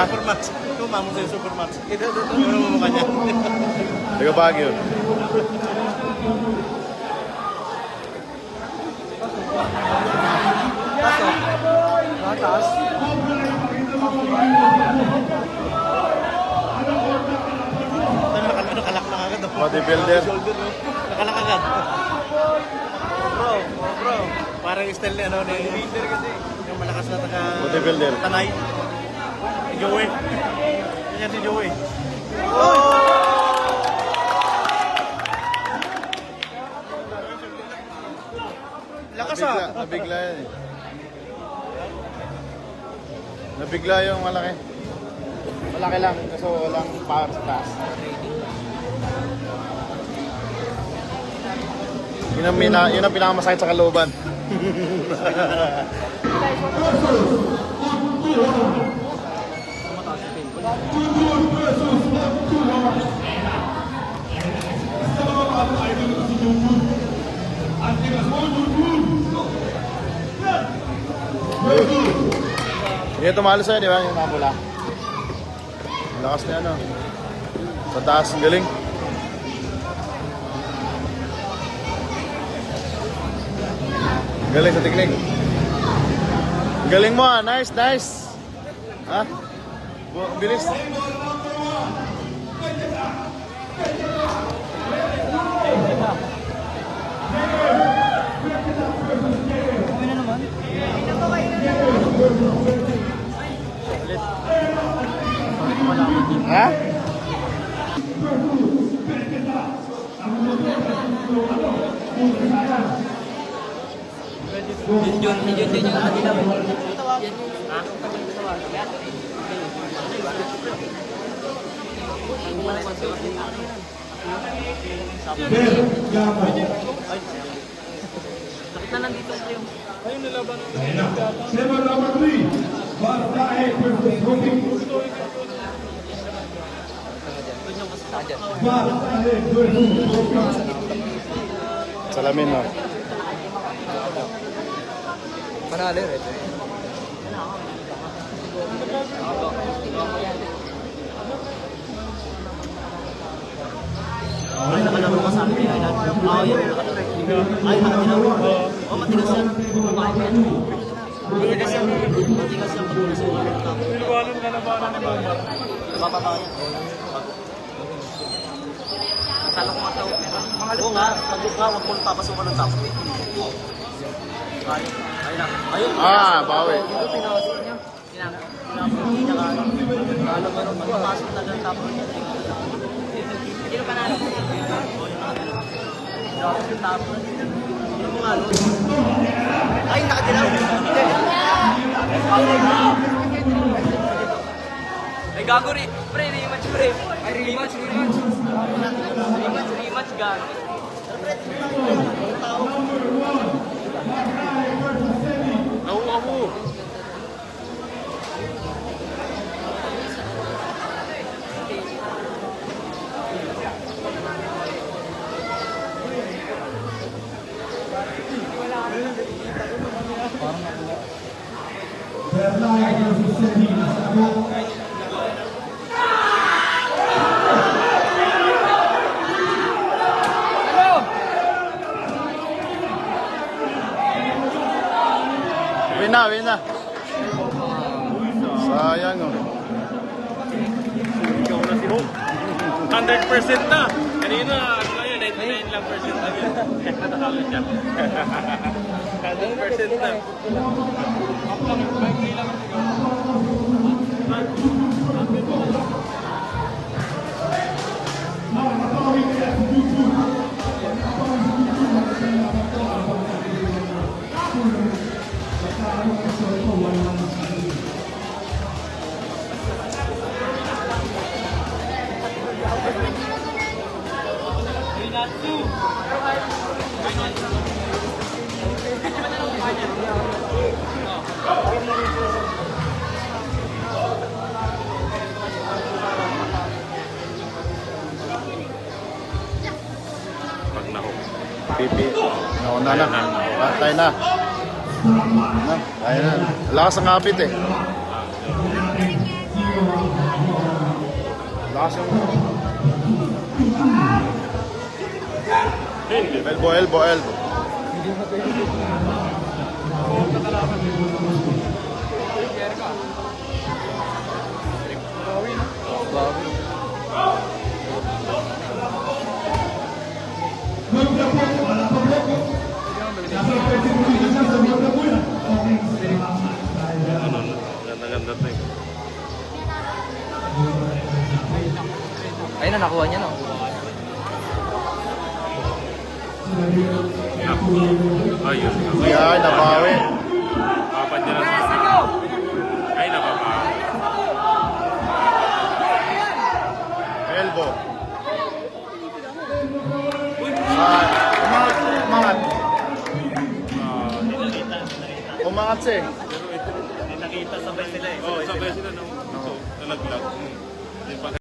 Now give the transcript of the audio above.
Supermax. Tumamo sa Supermax. Ito mo mukha niya. Taga Baguio. Taas. Nakalak na agad. Bodybuilder. Nakalak agad. Bro. Parang style ni leader kasi. Yung malakas na Bodybuilder. Tanay. Si Joey. Yan si Joey. Lakas Nabigla yan eh. Nabigla yung malaki. Malaki lang, kaso walang power sa taas. Yun ang pinakamasakit sa kalooban. Hindi tumalo sa'yo, di ba? Yung napula. Lakas niya, ano? Sa taas, ang galing. Galing sa teknik. Galing mo, ah. Nice. Ha? Bilis. Ha? Yun din yung kanilang. Sakit na nandito yung... Ayun nilaban ng Seven number 3. Bartahe versus Rubik. Bartahe versus Rubik. Salamin, no? Panalo rin. Ay, nakalaro ka sa akin. Yan, nakalaro. Ay, nakalaro. Matigas yan. Matigas yan. Matigas yan. Piliwanan ka na ba na naman? Mababa yan. Talo ko mataw. Oo nga, pag-upa, huwag mong papasukan ng top. Ayun na. Ayun. Bawi. Dito pinakasok niya. Pinakasok niya ka. Alam mo rin, pagpasok na ng top. Hindi na panalo. Yung top. Yung mga ano. Ay, nakadilaw. Ay, gago rin. Pre, rematch, pre. Ay, rematch. Rematch, gago. Ako. Bartahe versus Selena. Win na. Sayang, oh. Ikaw na si Hope. 100% na. Kanina, ano lang yun, 99 lang percent na yun. Natakalo siya. 100% na. Up lang, 5K lang siguro. Pag nahok. Pipi. Nauna na. Patay na. Tayo na. Lakas ang kapit eh. Lakas yung... Hindi. Elbow, elbow, elbow. Ano, ganda-ganda to eh. Ayun na, nakuha niya, no? Ayun. Yan, nabawi. Papan niya na sa... Ay, nababa. Elbow. Ah, umangat, umangat. Umangat siya eh. Pero ito, Nakita sabay sila eh. oh, sabay sila nung nalaglag.